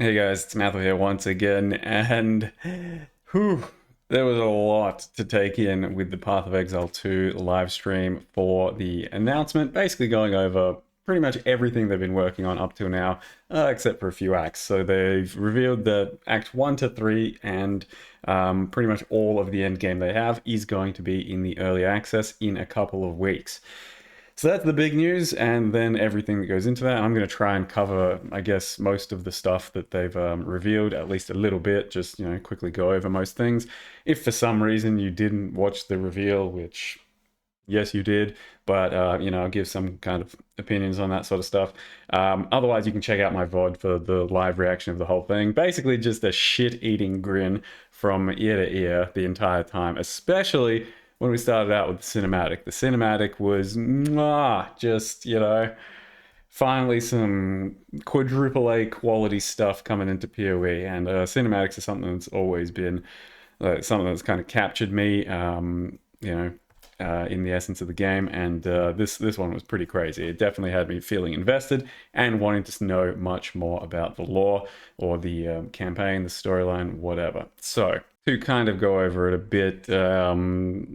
Hey guys, it's Matthew here once again, and whew, there was a lot to take in with the Path of Exile 2 live stream for the announcement, basically going over pretty much everything they've been working on up till now, except for a few acts. So they've revealed that Act 1 to 3 and pretty much all of the end game they have is going to be in the early access in a couple of weeks. So that's the big news, and then everything that goes into that. I'm going to try and cover, I guess, most of the stuff that they've revealed, at least a little bit, just, quickly go over most things. If for some reason you didn't watch the reveal, which, yes, you did, but, I'll give some kind of opinions on that sort of stuff. Otherwise, you can check out my VOD for the live reaction of the whole thing. Basically, just a shit-eating grin from ear to ear the entire time, especially when we started out with the cinematic. The cinematic was just, finally some quadruple A quality stuff coming into PoE. And cinematics is something that's always been something that's kind of captured me, in the essence of the game. And this one was pretty crazy. It definitely had me feeling invested and wanting to know much more about the lore or the campaign, the storyline, whatever. So to kind of go over it a bit,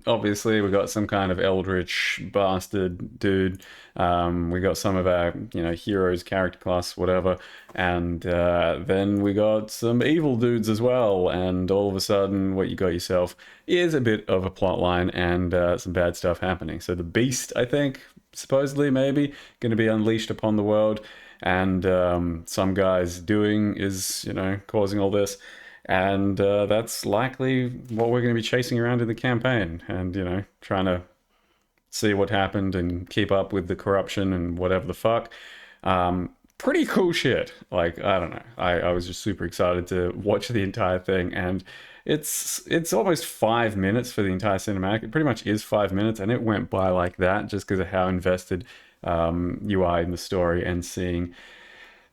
obviously we got some kind of eldritch bastard dude. We got some of our, heroes, character class, whatever, and then we got some evil dudes as well. And all of a sudden, what you got yourself is a bit of a plot line and some bad stuff happening. So the beast, I think, supposedly maybe going to be unleashed upon the world, and some guy's doing is, causing all this. And that's likely what we're going to be chasing around in the campaign and, trying to see what happened and keep up with the corruption and whatever the fuck. Pretty cool shit. Like, I don't know. I was just super excited to watch the entire thing. And it's almost 5 minutes for the entire cinematic. It pretty much is 5 minutes. And it went by like that just because of how invested you are in the story and seeing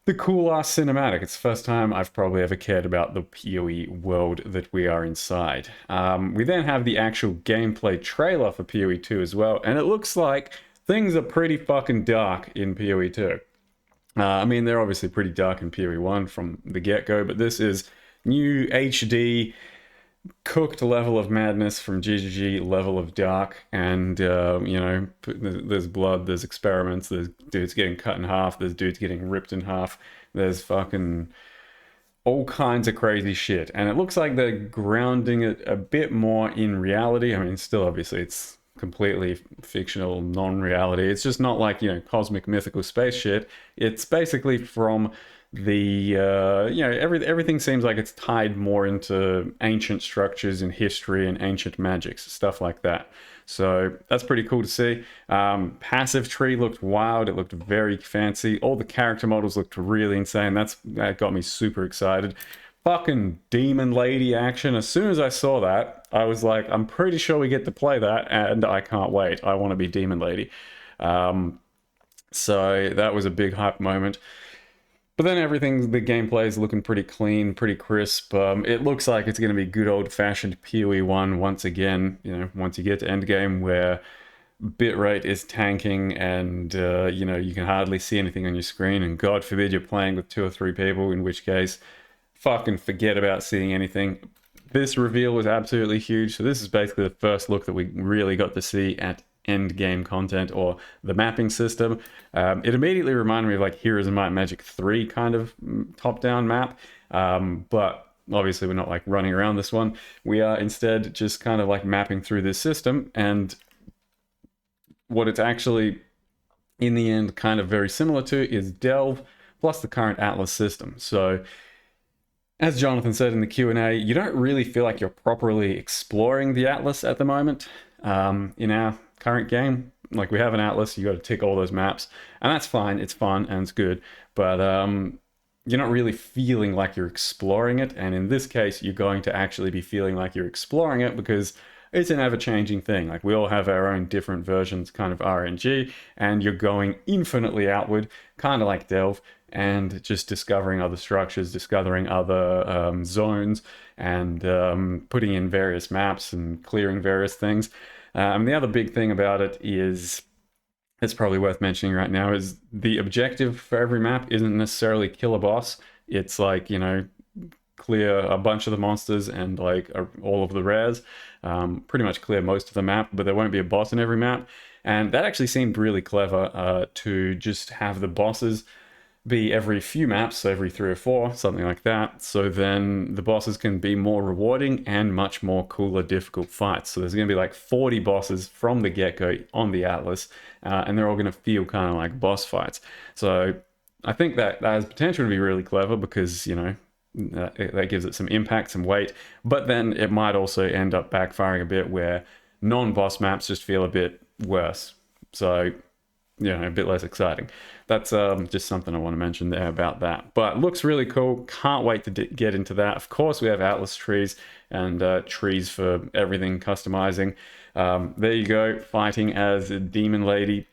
the cool ass cinematic. It's the first time I've probably ever cared about the PoE world that we are inside. We then have the actual gameplay trailer for PoE 2 as well, and it looks like things are pretty fucking dark in PoE 2. I mean, they're obviously pretty dark in PoE 1 from the get-go, but this is new HD cooked level of madness from GGG level of dark, and there's blood, there's experiments, there's dudes getting cut in half, there's dudes getting ripped in half, there's fucking all kinds of crazy shit. And it looks like they're grounding it a bit more in reality. I mean, still obviously it's completely fictional, non-reality. It's just not like, cosmic mythical space shit. It's basically from the everything seems like it's tied more into ancient structures and history and ancient magics, stuff like that. So that's pretty cool to see. Passive tree looked wild. It looked very fancy. All the character models looked really insane. That got me super excited. Fucking demon lady action. As soon as I saw that, I was like, I'm pretty sure we get to play that, and I can't wait. I want to be demon lady. So that was a big hype moment. But then the gameplay is looking pretty clean, pretty crisp. It looks like it's going to be good old-fashioned PoE 1 once again, once you get to Endgame, where bitrate is tanking and, you can hardly see anything on your screen, and God forbid you're playing with 2 or 3 people, in which case, fucking forget about seeing anything. This reveal was absolutely huge, so this is basically the first look that we really got to see at end game content or the mapping system. It immediately reminded me of like Heroes of Might and Magic 3 kind of top-down map, but obviously we're not like running around this one. We are instead just kind of like mapping through this system, and what it's actually in the end kind of very similar to is Delve plus the current Atlas system. So as Jonathan said in the Q&A, you don't really feel like you're properly exploring the Atlas at the moment in our current game. Like, we have an Atlas, you got to tick all those maps, and that's fine, it's fun and it's good, but you're not really feeling like you're exploring it. And in this case, you're going to actually be feeling like you're exploring it because it's an ever-changing thing. Like, we all have our own different versions kind of RNG, and you're going infinitely outward, kind of like Delve, and just discovering other structures, discovering other zones, and putting in various maps and clearing various things. The other big thing about it is, it's probably worth mentioning right now, is the objective for every map isn't necessarily kill a boss. it's like, you know, clear a bunch of the monsters and like all of the rares, pretty much clear most of the map, but there won't be a boss in every map. And that actually seemed really clever, to just have the bosses be every few maps, so every 3 or 4, something like that. So then the bosses can be more rewarding and much more cooler, difficult fights. So there's going to be like 40 bosses from the get-go on the Atlas, and they're all going to feel kind of like boss fights. So I think that has potential to be really clever because, you know, that gives it some impact, some weight. But then it might also end up backfiring a bit where non-boss maps just feel a bit worse. So, you know, a bit less exciting. That's just something I want to mention there about that. But looks really cool. Can't wait to get into that. Of course, we have Atlas trees and trees for everything customizing. There you go, fighting as a demon lady.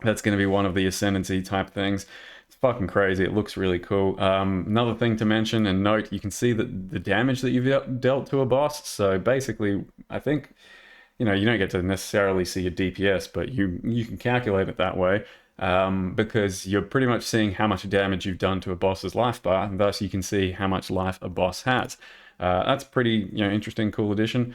That's going to be one of the ascendancy type things. It's fucking crazy. It looks really cool. Another thing to mention and note, you can see that the damage that you've dealt to a boss. So basically, I think, you know, you don't get to necessarily see a DPS, but you can calculate it that way, because you're pretty much seeing how much damage you've done to a boss's life bar, and thus you can see how much life a boss has. That's pretty, you know, interesting, cool addition.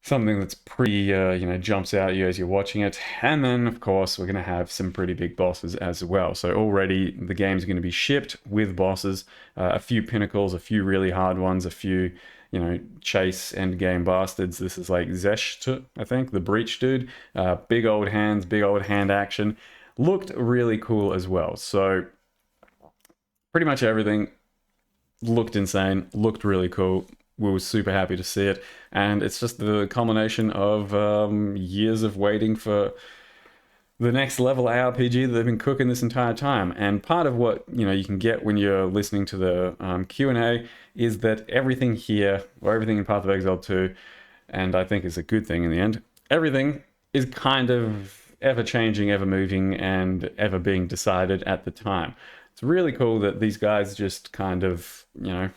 Something that's pretty, you know, jumps out at you as you're watching it. And then, of course, we're going to have some pretty big bosses as well. So already the game's going to be shipped with bosses, a few pinnacles, a few really hard ones, a few, you know, chase endgame bastards. This is like Zesht, I think, the breach dude. Big old hands, big old hand action. Looked really cool as well. So pretty much everything looked insane, looked really cool. We were super happy to see it, and it's just the culmination of years of waiting for the next level ARPG that they've been cooking this entire time. And part of what, you know, you can get when you're listening to the Q&A is that everything here, or everything in Path of Exile 2, and I think is a good thing in the end, everything is kind of ever changing, ever moving, and ever being decided at the time. It's really cool that these guys just kind of, you know,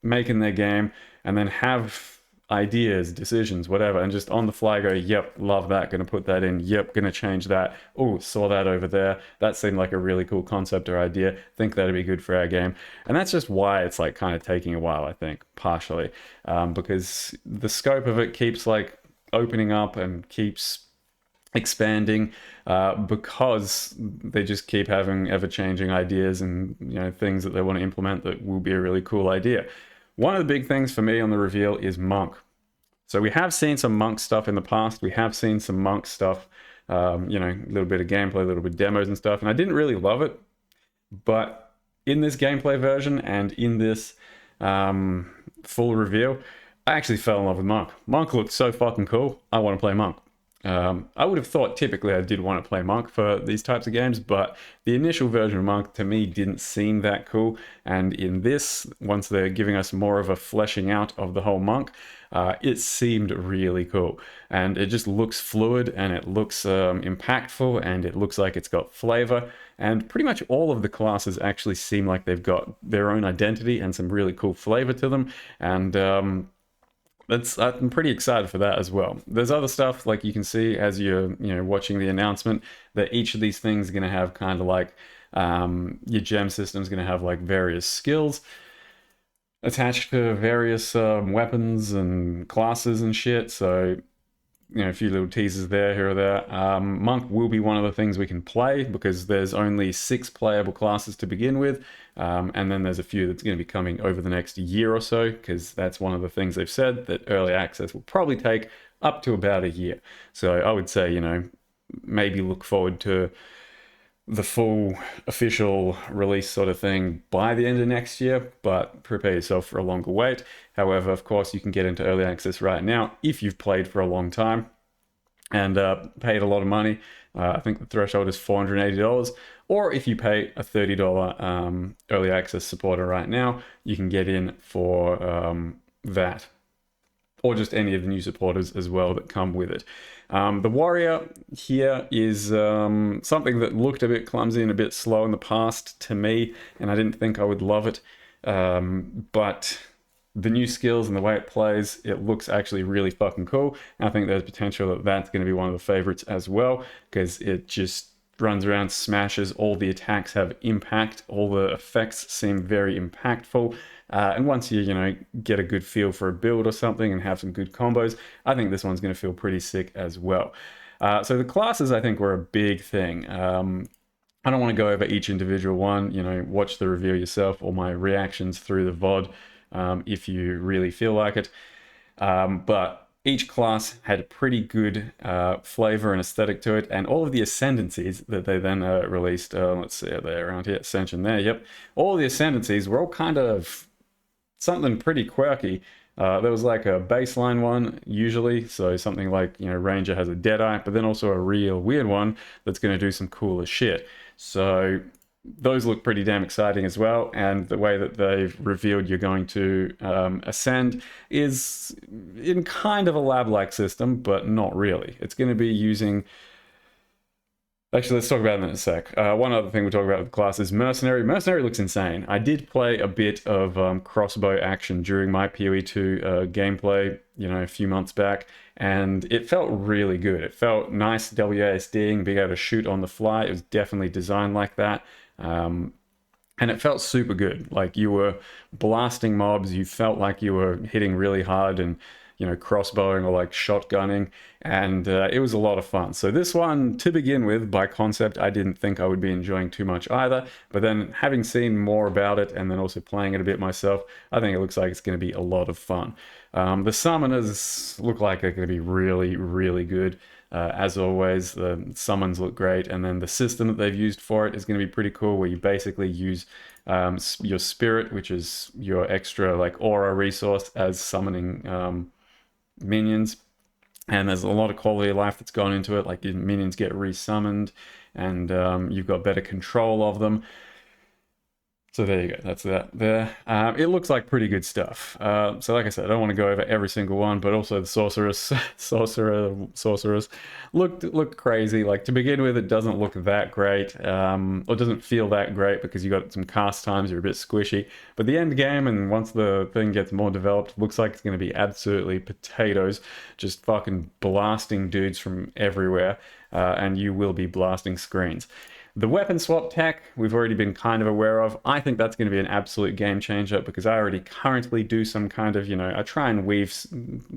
making their game and then have ideas, decisions, whatever, and just on the fly go, yep, love that, gonna put that in, yep, gonna change that, oh, saw that over there, that seemed like a really cool concept or idea, think that'd be good for our game. And that's just why it's like kind of taking a while, I think, partially, because the scope of it keeps like opening up and keeps expanding, because they just keep having ever-changing ideas and, you know, things that they want to implement that will be a really cool idea. One of the big things for me on the reveal is Monk. So we have seen some Monk stuff in the past. We have seen some Monk stuff, you know, a little bit of gameplay, a little bit of demos and stuff, and I didn't really love it. But in this gameplay version and in this full reveal, I actually fell in love with Monk. Monk looked so fucking cool. I want to play Monk. I would have thought typically I did want to play Monk for these types of games, but the initial version of Monk to me didn't seem that cool. And in this, once they're giving us more of a fleshing out of the whole Monk, it seemed really cool. And it just looks fluid, and it looks impactful, and it looks like it's got flavor. And pretty much all of the classes actually seem like they've got their own identity and some really cool flavor to them. And I'm pretty excited for that as well. There's other stuff, like you can see as you're, you know, watching the announcement, that each of these things are going to have kind of like your gem system is going to have like various skills attached to various weapons and classes and shit. So, you know, a few little teasers there, here or there. Monk will be one of the things we can play because there's only 6 playable classes to begin with. And then there's a few that's going to be coming over the next year or so, because that's one of the things they've said, that early access will probably take up to about a year. So I would say, you know, maybe look forward to the full official release sort of thing by the end of next year, but prepare yourself for a longer wait. However, of course, you can get into early access right now if you've played for a long time and paid a lot of money. I think the threshold is $480. Or if you pay a $30 early access supporter right now, you can get in for that. Or just any of the new supporters as well that come with it. The warrior here is something that looked a bit clumsy and a bit slow in the past to me, and I didn't think I would love it. But the new skills and the way it plays, it looks actually really fucking cool. And I think there's potential that that's going to be one of the favorites as well, because it just runs around, smashes. All the attacks have impact. All the effects seem very impactful. And once you, get a good feel for a build or something and have some good combos, I think this one's going to feel pretty sick as well. So the classes, I think, were a big thing. I don't want to go over each individual one. Watch the review yourself or my reactions through the VOD if you really feel like it. But each class had a pretty good flavor and aesthetic to it, and all of the ascendancies that they then released. Let's see, are they around here? Ascension there, yep. All the ascendancies were all kind of something pretty quirky. There was like a baseline one usually, so something like Ranger has a Deadeye, but then also a real weird one that's going to do some cooler shit. So those look pretty damn exciting as well, and the way that they've revealed you're going to ascend is in kind of a lab-like system, but not really. It's going to be using... Actually, let's talk about it in a sec. One other thing we'll talk about with the class is Mercenary. Mercenary looks insane. I did play a bit of crossbow action during my PoE 2 gameplay, a few months back, and it felt really good. It felt nice WASDing, being able to shoot on the fly. It was definitely designed like that. And it felt super good. Like you were blasting mobs, you felt like you were hitting really hard and crossbowing or like shotgunning, and it was a lot of fun. So this one, to begin with, by concept, I didn't think I would be enjoying too much either, but then having seen more about it and then also playing it a bit myself, I think it looks like it's going to be a lot of fun. The summoners look like they're going to be really, really good. As always, the summons look great, and then the system that they've used for it is going to be pretty cool, where you basically use your spirit, which is your extra like aura resource, as summoning minions, and there's a lot of quality of life that's gone into it. Like your minions get resummoned, and you've got better control of them. So there you go, that's that there. It looks like pretty good stuff. So like I said, I don't want to go over every single one, but also the sorcerers looked crazy. Like to begin with, it doesn't look that great, or doesn't feel that great because you got some cast times, you're a bit squishy. But the end game, and once the thing gets more developed, looks like it's going to be absolutely potatoes, just fucking blasting dudes from everywhere, and you will be blasting screens. The weapon swap tech, we've already been kind of aware of. I think that's going to be an absolute game changer because I already currently do some kind of, I try and weave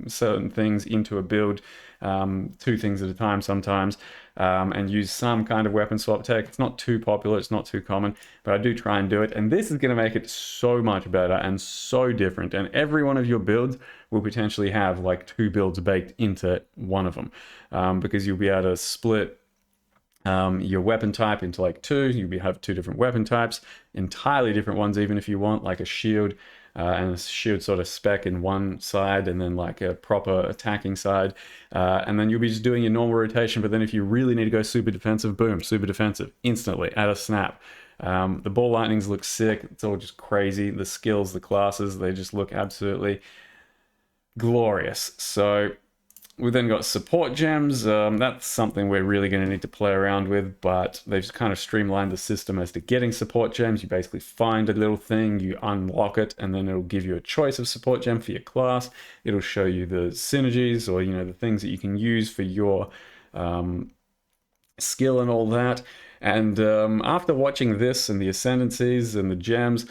certain things into a build, 2 things at a time sometimes, and use some kind of weapon swap tech. It's not too popular, it's not too common, but I do try and do it. And this is going to make it so much better and so different. And every one of your builds will potentially have like 2 builds baked into one of them, because you'll be able to split your weapon type into like 2. You have 2 different weapon types, entirely different ones even if you want, like a shield and a shield sort of spec in one side, and then like a proper attacking side, and then you'll be just doing your normal rotation. But then if you really need to go super defensive, boom, super defensive instantly at a snap. The ball lightnings look sick. It's all just crazy. The skills, the classes, they just look absolutely glorious. So we've then got support gems. That's something we're really going to need to play around with, but they've kind of streamlined the system as to getting support gems. You basically find a little thing, you unlock it, and then it'll give you a choice of support gem for your class. It'll show you the synergies, or the things that you can use for your skill and all that. And after watching this and the ascendancies and the gems,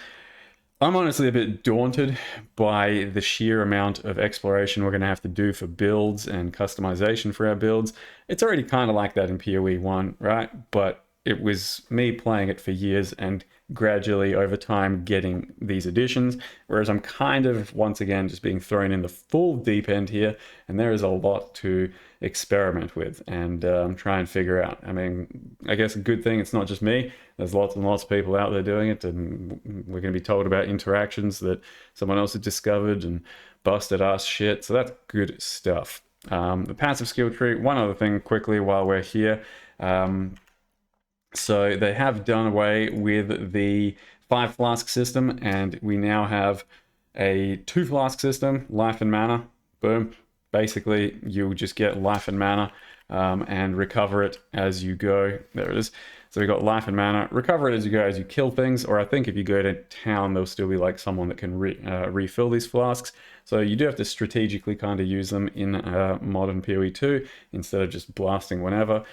I'm honestly a bit daunted by the sheer amount of exploration we're going to have to do for builds and customization for our builds. It's already kind of like that in PoE 1, right? But it was me playing it for years and gradually over time getting these additions, whereas I'm kind of once again just being thrown in the full deep end here, and there is a lot to experiment with and try and figure out. I mean, I guess a good thing it's not just me. There's lots and lots of people out there doing it, and we're going to be told about interactions that someone else has discovered and busted ass shit, so that's good stuff. The passive skill tree, one other thing quickly while we're here. So they have done away with the 5 flask system, and we now have a 2 flask system, life and mana. Boom. Basically, you'll just get life and mana and recover it as you go. There it is. So we got life and mana. Recover it as you go, as you kill things, or I think if you go to town, there'll still be like someone that can refill these flasks. So you do have to strategically kind of use them in modern PoE 2 instead of just blasting whenever.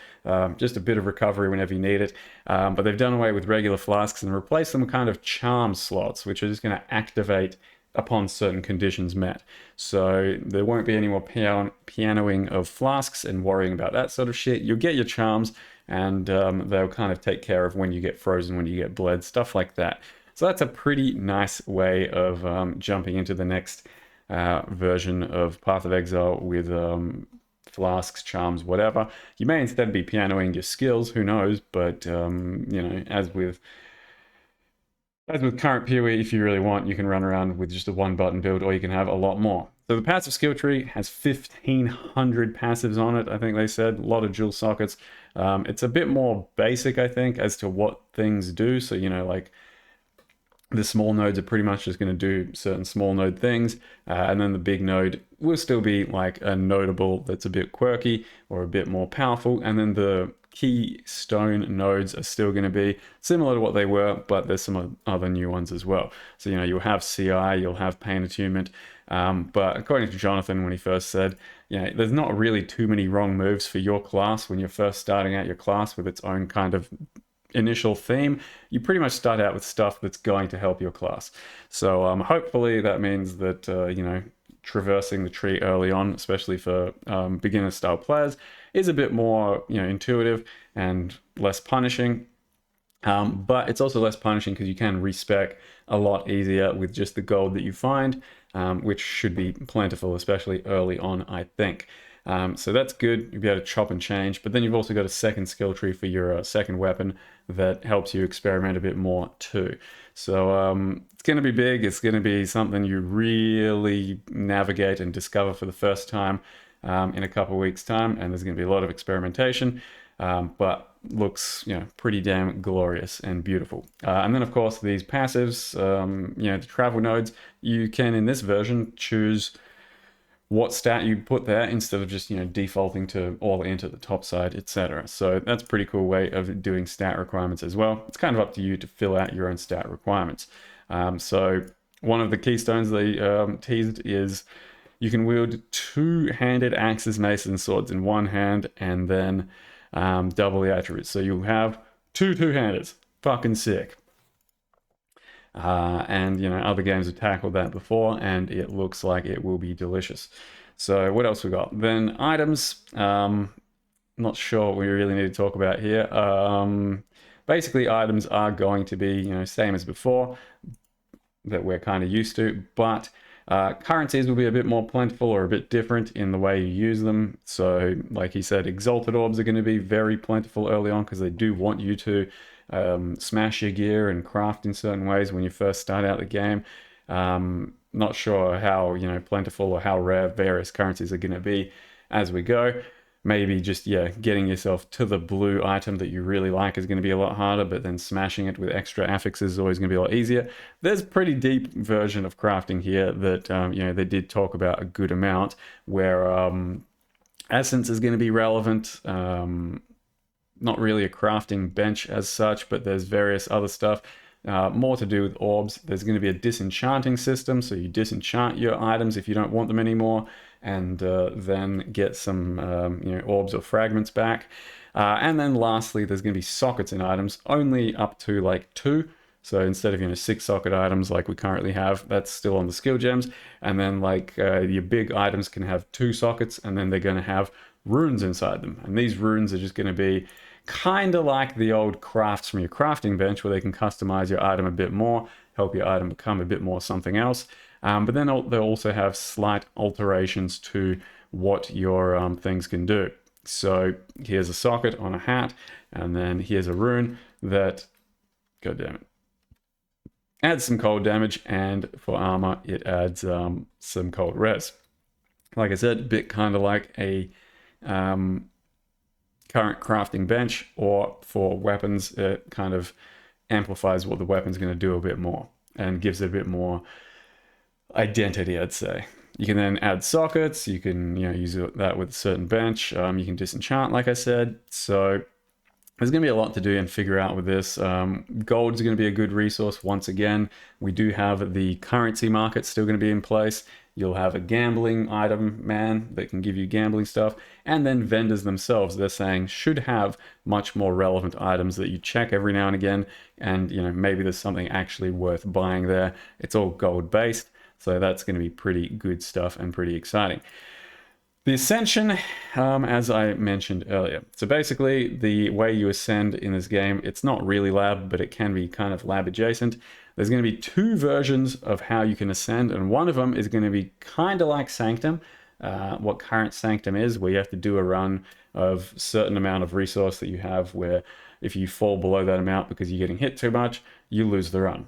Just a bit of recovery whenever you need it. But they've done away with regular flasks and replaced them with kind of charm slots, which are just going to activate upon certain conditions met. So there won't be any more pianoing of flasks and worrying about that sort of shit. You'll get your charms, and they'll kind of take care of when you get frozen, when you get bled, stuff like that. So that's a pretty nice way of jumping into the next version of Path of Exile with flasks, charms, whatever. You may instead be pianoing your skills, who knows, but you know, as with current PoE, if you really want, you can run around with just a one button build, or you can have a lot more. So the passive skill tree has 1,500 passives on it, I think they said. A lot of dual sockets. It's a bit more basic, I think, as to what things do. So, you know, like the small nodes are pretty much just going to do certain small node things. And then the big node will still be like a notable that's a bit quirky or a bit more powerful. And then the keystone nodes are still going to be similar to what they were, but there's some other new ones as well. So, you know, you'll have CI, you'll have pain attunement. But according to Jonathan, when he first said, you know, there's not really too many wrong moves for your class when you're first starting out your class with its own kind of initial theme. You pretty much start out with stuff that's going to help your class. So hopefully that means that, you know, traversing the tree early on, especially for beginner style players, is a bit more, you know, intuitive and less punishing. But it's also less punishing because you can respec a lot easier with just the gold that you find, which should be plentiful, especially early on, I think. So that's good. You'll be able to chop and change, but then you've also got a second skill tree for your second weapon that helps you experiment a bit more too. So it's going to be big. It's going to be something you really navigate and discover for the first time in a couple of weeks' time, and there's going to be a lot of experimentation, but looks, you know, pretty damn glorious and beautiful. And then, of course, these passives, you know, the travel nodes, you can, in this version, choose what stat you put there instead of just, you know, defaulting to all int at the top side, etc. So that's a pretty cool way of doing stat requirements as well. It's kind of up to you to fill out your own stat requirements. So one of the keystones they teased is you can wield two-handed axes, maces, and swords in one hand, and then double the attributes. So you'll have two-handers. Fucking sick. And, you know, other games have tackled that before, and it looks like it will be delicious. So what else we got? Then items. Not sure what we really need to talk about here. Basically, items are going to be, you know, same as before, that we're kind of used to, but currencies will be a bit more plentiful or a bit different in the way you use them. So, like he said, exalted orbs are going to be very plentiful early on because they do want you to smash your gear and craft in certain ways when you first start out the game. Not sure how, you know, plentiful or how rare various currencies are going to be as we go. Maybe just, yeah, getting yourself to the blue item that you really like is going to be a lot harder, but then smashing it with extra affixes is always going to be a lot easier. There's a pretty deep version of crafting here that, you know, they did talk about a good amount, where essence is going to be relevant. Not really a crafting bench as such, but there's various other stuff. More to do with orbs. There's going to be a disenchanting system, so you disenchant your items if you don't want them anymore, and then get some you know, orbs or fragments back. And then lastly, there's going to be sockets in items, only up to like 2. So instead of, you know, 6 socket items like we currently have, that's still on the skill gems. And then like your big items can have 2 sockets, and then they're going to have runes inside them. And these runes are just going to be kind of like the old crafts from your crafting bench, where they can customize your item a bit more, help your item become a bit more something else. But then they'll also have slight alterations to what your things can do. So here's a socket on a hat, and then here's a rune that, god damn it, adds some cold damage, and for armor it adds some cold res. Like I said, a bit kind of like a current crafting bench, or for weapons, it kind of amplifies what the weapon's going to do a bit more and gives it a bit more identity, I'd say. You can then add sockets. You can use that with a certain bench. You can disenchant, like I said. So there's going to be a lot to do and figure out with this. Gold is going to be a good resource once again. We do have the currency market still going to be in place. You'll have a gambling item man that can give you gambling stuff. And then vendors themselves, they're saying, should have much more relevant items that you check every now and again. And, maybe there's something actually worth buying there. It's all gold based. So that's going to be pretty good stuff and pretty exciting. The Ascension, as I mentioned earlier. So basically, the way you ascend in this game, it's not really lab, but it can be kind of lab adjacent. There's going to be two versions of how you can ascend, and one of them is going to be kind of like Sanctum, what current Sanctum is, where you have to do a run of certain amount of resource that you have, where if you fall below that amount because you're getting hit too much, you lose the run.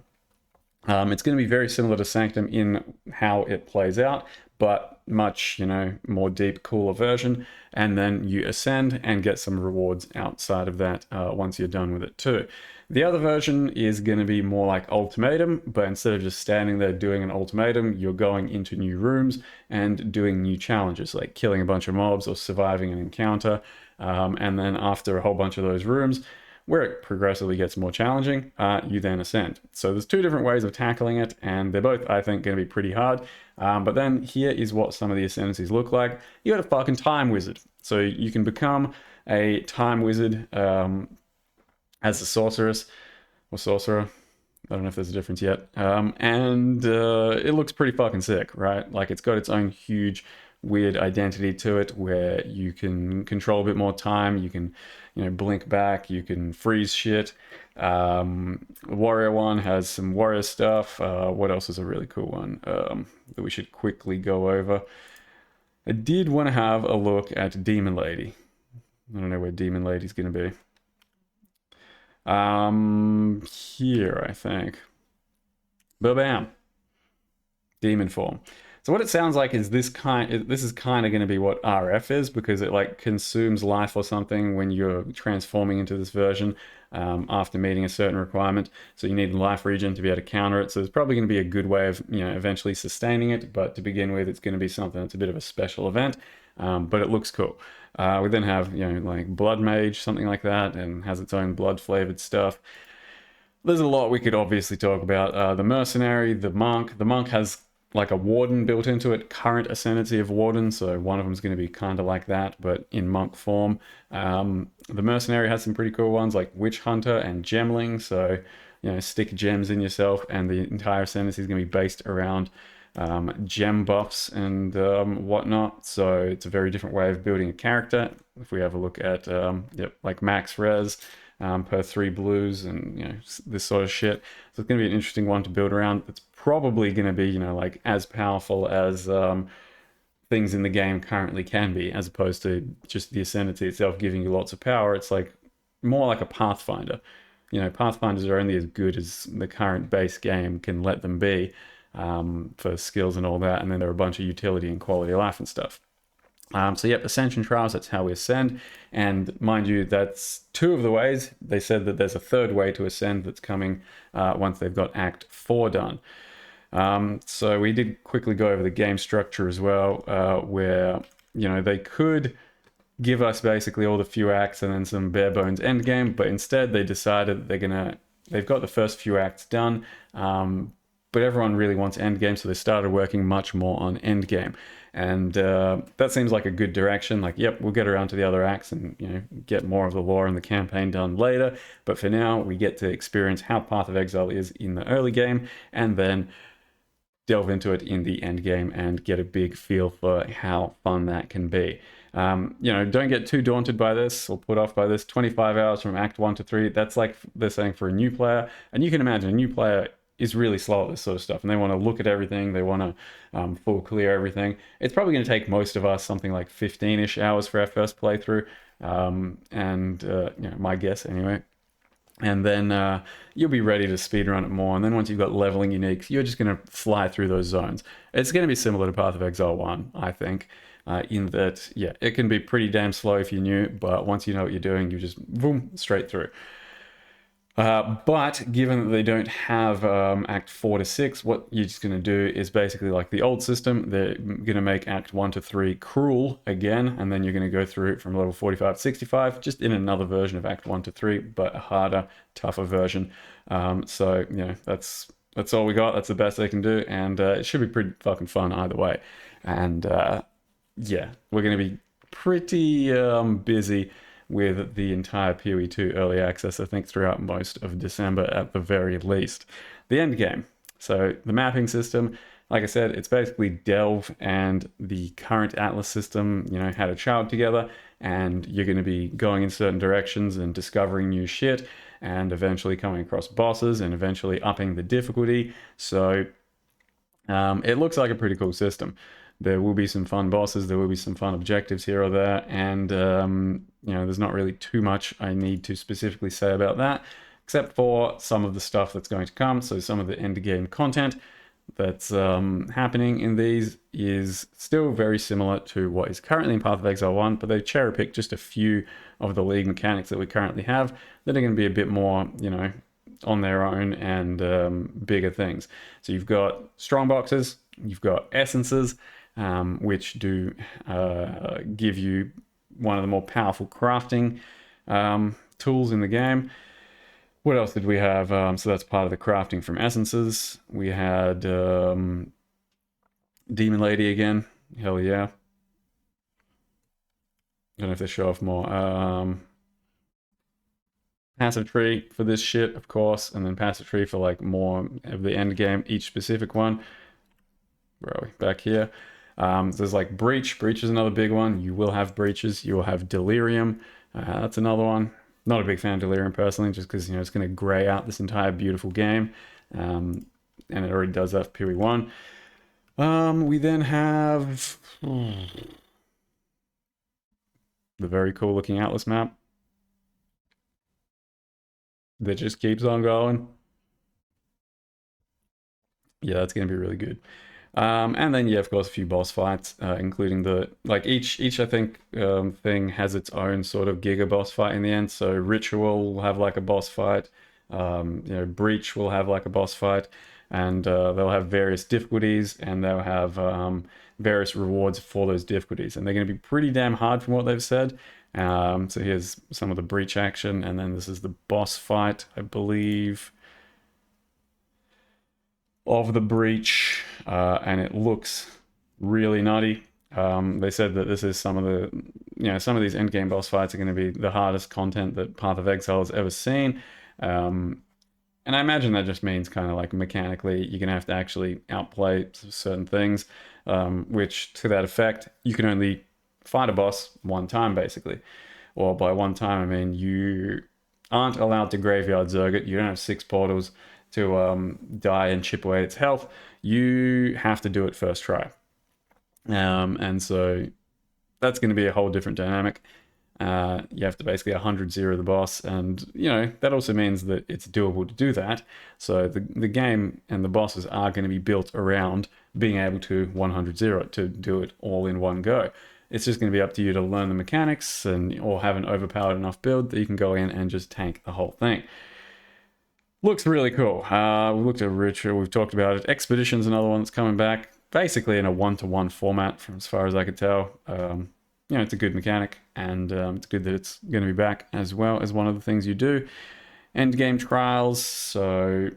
It's going to be very similar to Sanctum in how it plays out, but much, more deep, cooler version. And then you ascend and get some rewards outside of that once you're done with it too. The other version is going to be more like Ultimatum, but instead of just standing there doing an ultimatum, you're going into new rooms and doing new challenges, like killing a bunch of mobs or surviving an encounter. And then after a whole bunch of those rooms, where it progressively gets more challenging, you then ascend. So there's two different ways of tackling it, and they're both, I think, going to be pretty hard. But then here is what some of the ascendancies look like. You got a fucking time wizard. So you can become a time wizard as a sorceress or sorcerer. I don't know if there's a difference yet. And it looks pretty fucking sick, right? Like, it's got its own huge weird identity to it where you can control a bit more time. You can, blink back. You can freeze shit. Warrior one has some warrior stuff. What else is a really cool one that we should quickly go over? I did want to have a look at Demon Lady. I don't know where Demon Lady's going to be. Here, I think. Ba-bam. Demon form. So what it sounds like is this is kind of going to be what RF is, because it like consumes life or something when you're transforming into this version after meeting a certain requirement. So you need life regen to be able to counter it. So it's probably going to be a good way of eventually sustaining it. But to begin with, it's going to be something that's a bit of a special event. But it looks cool. We then have like Blood Mage, something like that, and has its own blood flavored stuff. There's a lot we could obviously talk about. The Mercenary, the Monk. The Monk has like a Warden built into it, current ascendancy of Warden, so one of them is going to be kind of like that, but in Monk form. The Mercenary has some pretty cool ones, like Witch Hunter and Gemling, so, stick gems in yourself, and the entire ascendancy is going to be based around gem buffs and whatnot, so it's a very different way of building a character. If we have a look at, like max res, per 3 blues and this sort of shit. So it's going to be an interesting one to build around. It's probably going to be like as powerful as things in the game currently can be, as opposed to just the ascendancy itself giving you lots of power. It's like more like a Pathfinder. Pathfinders are only as good as the current base game can let them be for skills and all that, and then there are a bunch of utility and quality of life and stuff. So yep, Ascension Trials, that's how we ascend. And mind you, that's 2 of the ways. They said that there's a 3rd way to ascend that's coming once they've got Act 4 done. So we did quickly go over the game structure as well, where, they could give us basically all the few acts and then some bare bones endgame, but instead they decided they've got the first few acts done, but everyone really wants endgame, so they started working much more on endgame. And that seems like a good direction. Like, yep, we'll get around to the other acts and get more of the lore and the campaign done later. But for now, we get to experience how Path of Exile is in the early game, and then delve into it in the end game and get a big feel for how fun that can be. Don't get too daunted by this or put off by this. 25 hours from Act 1 to 3, that's like they're saying for a new player. And you can imagine a new player is really slow at this sort of stuff, and they want to look at everything, they want to full clear everything. It's probably going to take most of us something like 15-ish hours for our first playthrough, my guess anyway. And then you'll be ready to speedrun it more, and then once you've got leveling uniques, you're just going to fly through those zones. It's going to be similar to Path of Exile 1, I think, in that, yeah, it can be pretty damn slow if you're new, but once you know what you're doing, you just boom, straight through. But given that they don't have Act 4 to 6, what you're just going to do is basically like the old system. They're going to make Act 1 to 3 cruel again, and then you're going to go through it from level 45 to 65, just in another version of Act 1 to 3, but a harder, tougher version. So, that's all we got. That's the best they can do, and it should be pretty fucking fun either way. And yeah, we're going to be pretty busy with the entire PoE 2 early access, I think, throughout most of December at the very least. The end game. So the mapping system, like I said, it's basically Delve and the current Atlas system, had a child together, and you're going to be going in certain directions and discovering new shit and eventually coming across bosses and eventually upping the difficulty. So it looks like a pretty cool system. There will be some fun bosses, there will be some fun objectives here or there, and there's not really too much I need to specifically say about that, except for some of the stuff that's going to come. So some of the end game content that's happening in these is still very similar to what is currently in Path of Exile 1, but they cherry picked just a few of the league mechanics that we currently have that are going to be a bit more, on their own and bigger things. So you've got strong boxes, you've got essences, which do give you one of the more powerful crafting tools in the game. What else did we have? So that's part of the crafting from essences. We had Demon Lady again. Hell yeah. I don't know if they show off more. Passive tree for this shit, of course, and then passive tree for like more of the end game, each specific one. Where are we? Back here. So there's like breach. Breach is another big one. You will have breaches. You will have delirium. That's another one. Not a big fan of delirium personally, just because it's going to gray out this entire beautiful game, and it already does that for PoE 1. We then have the very cool looking Atlas map that just keeps on going. Yeah, that's going to be really good. And then, yeah, of course, a few boss fights, including each I think thing has its own sort of giga boss fight in the end. So Ritual will have like a boss fight, Breach will have like a boss fight, and they'll have various difficulties, and they'll have various rewards for those difficulties, and they're going to be pretty damn hard from what they've said. So here's some of the Breach action, and then this is the boss fight, I believe, of the Breach, and it looks really nutty. They said that this is some of these endgame boss fights are going to be the hardest content that Path of Exile has ever seen. And I imagine that just means kind of like mechanically you're going to have to actually outplay certain things, which to that effect, you can only fight a boss one time basically. Or by one time, I mean you aren't allowed to graveyard Zerg it. You don't have 6 portals to die and chip away its health. You have to do it first try. And so that's going to be a whole different dynamic. You have to basically 100-0 the boss, and that also means that it's doable to do that. So the game and the bosses are going to be built around being able to 100-0 it, to do it all in one go. It's just going to be up to you to learn the mechanics or have an overpowered enough build that you can go in and just tank the whole thing. Looks really cool. We looked at Ritual, we've talked about it. Expedition's another one that's coming back, basically in a 1-to-1 format, from as far as I could tell. It's a good mechanic, and it's good that it's going to be back as well as one of the things you do. Endgame trials, so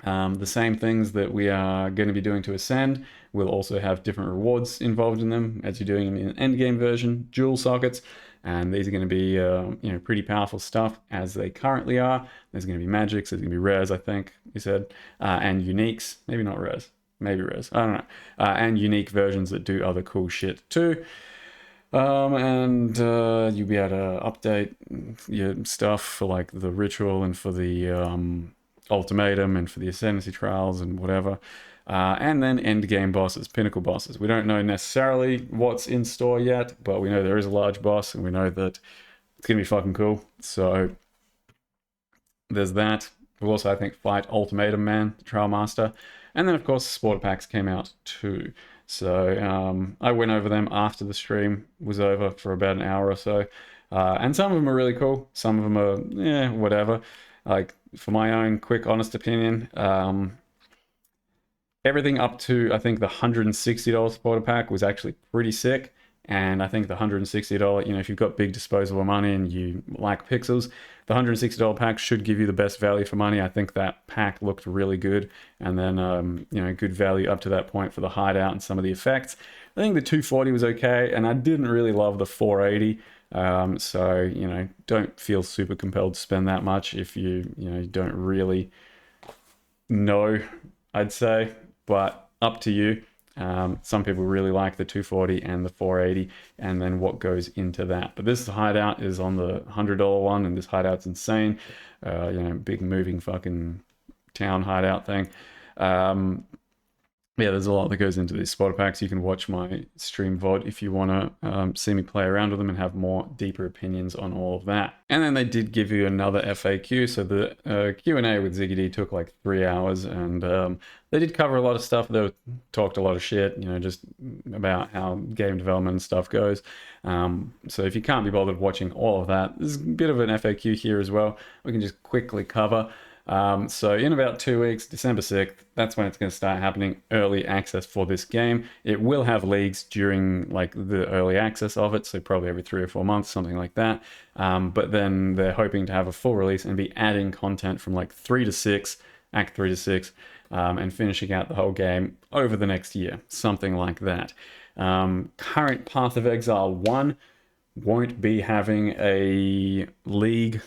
the same things that we are going to be doing to Ascend will also have different rewards involved in them as you're doing them in an endgame version. Dual sockets, and these are going to be pretty powerful stuff as they currently are. There's going to be magics, there's going to be rares, I think you said, and uniques. Maybe not rares, maybe rares, I don't know. And unique versions that do other cool shit too. And you'll be able to update your stuff for like the Ritual and for the Ultimatum and for the Ascendancy trials and whatever. And then endgame bosses, pinnacle bosses. We don't know necessarily what's in store yet, but we know there is a large boss, and we know that it's going to be fucking cool. So there's that. We'll also, I think, fight Ultimatum Man, the Trial Master. And then, of course, Supporter Packs came out too. So I went over them after the stream was over for about an hour or so. And some of them are really cool. Some of them are, whatever. Like, for my own quick, honest opinion, everything up to, I think, the $160 supporter pack was actually pretty sick. And I think the $160, if you've got big disposable money and you like pixels, the $160 pack should give you the best value for money. I think that pack looked really good. And then, good value up to that point for the hideout and some of the effects. I think the 240 was okay. And I didn't really love the 480. So, don't feel super compelled to spend that much if you don't really know, I'd say, but up to you. Some people really like the 240 and the 480, and then what goes into that. But this hideout is on the $100 one, and this hideout's insane. Big moving fucking town hideout thing. Yeah, there's a lot that goes into these spotter packs. You can watch my stream VOD if you want to see me play around with them and have more deeper opinions on all of that. And then they did give you another FAQ. So the Q&A with Ziggy D took like 3 hours, and they did cover a lot of stuff. They talked a lot of shit, just about how game development and stuff goes. So if you can't be bothered watching all of that, there's a bit of an FAQ here as well. We can just quickly cover. So in about 2 weeks, December 6th, that's when it's going to start happening, early access for this game. It will have leagues during like the early access of it, so probably every 3 or 4 months, something like that. But then they're hoping to have a full release and be adding content from like 3 to 6, Act 3 to 6, and finishing out the whole game over the next year, something like that. Current Path of Exile 1 won't be having a league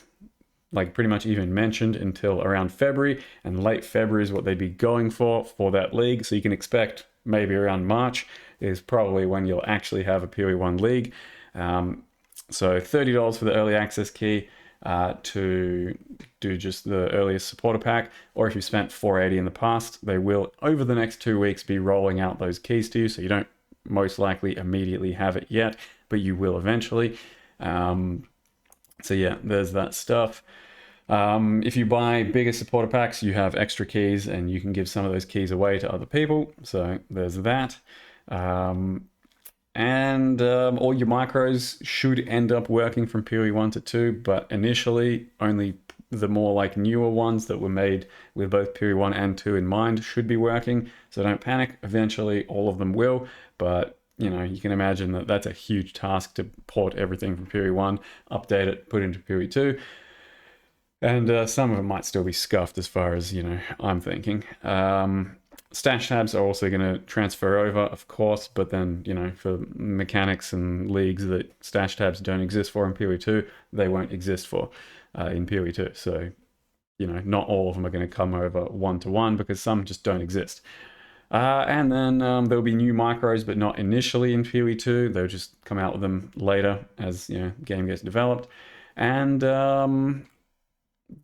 like pretty much even mentioned until around February, and late February is what they'd be going for that league. So you can expect maybe around March is probably when you'll actually have a PoE 1 league. So $30 for the early access key to do just the earliest supporter pack, or if you spent $480 in the past, they will over the next 2 weeks be rolling out those keys to you, so you don't most likely immediately have it yet, but you will eventually. So yeah, there's that stuff. If you buy bigger supporter packs, you have extra keys and you can give some of those keys away to other people. So there's that. And all your micros should end up working from PoE 1 to 2, but initially only the more like newer ones that were made with both PoE 1 and 2 in mind should be working. So don't panic. Eventually all of them will, but you can imagine that that's a huge task to port everything from PoE 1, update it, put it into PoE 2. And some of them might still be scuffed as far as, I'm thinking. Stash tabs are also going to transfer over, of course, but then, for mechanics and leagues that stash tabs don't exist for in PoE 2, they won't exist for in PoE 2. So, not all of them are going to come over one-to-one because some just don't exist. And then there'll be new micros, but not initially in PoE 2. They'll just come out with them later as, game gets developed. And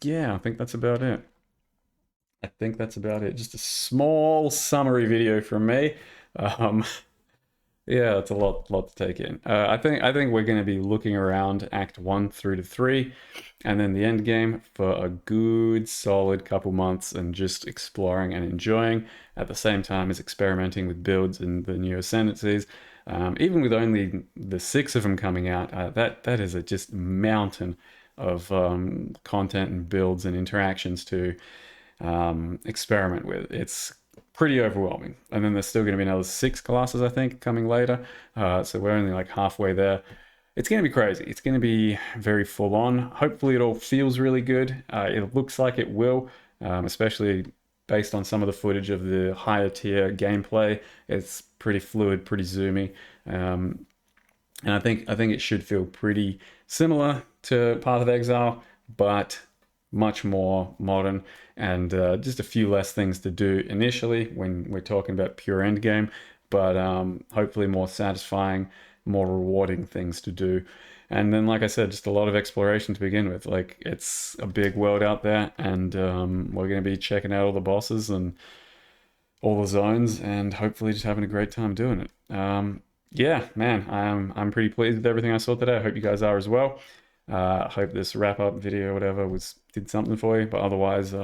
yeah, I think that's about it. Just a small summary video from me. Yeah, it's a lot to take in. I think we're going to be looking around Act 1 through to 3, and then the end game for a good solid couple months, and just exploring and enjoying at the same time as experimenting with builds and the new ascendancies. Even with only the 6 of them coming out, that is a just mountain of content and builds and interactions to experiment with. It's pretty overwhelming. And then there's still going to be another 6 classes, I think, coming later. So we're only like halfway there. It's going to be crazy. It's going to be very full on. Hopefully it all feels really good. It looks like it will, especially based on some of the footage of the higher tier gameplay. It's pretty fluid, pretty zoomy. And I think it should feel pretty similar to Path of Exile, but much more modern, and just a few less things to do initially when we're talking about pure endgame, but hopefully more satisfying, more rewarding things to do. And then, like I said, just a lot of exploration to begin with. Like, it's a big world out there, and we're going to be checking out all the bosses and all the zones, and hopefully just having a great time doing it. Yeah, man, I'm pretty pleased with everything I saw today. I hope you guys are as well. I hope this wrap-up video, whatever, did something for you. But otherwise,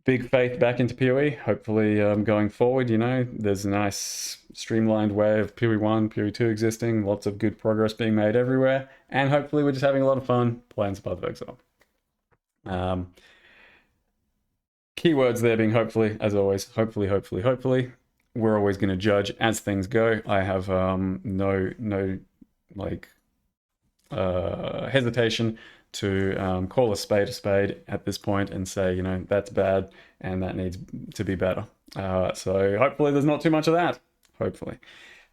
big faith back into PoE. Hopefully, going forward, there's a nice streamlined way of PoE 1, PoE 2 existing, lots of good progress being made everywhere, and hopefully we're just having a lot of fun playing some Path of Exile. Keywords there being hopefully, as always, hopefully, hopefully, hopefully. We're always going to judge as things go. I have no like hesitation to call a spade at this point and say, that's bad and that needs to be better. So hopefully there's not too much of that. Hopefully.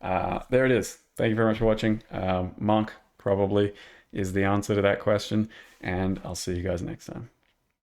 There it is. Thank you very much for watching. Monk probably is the answer to that question, and I'll see you guys next time.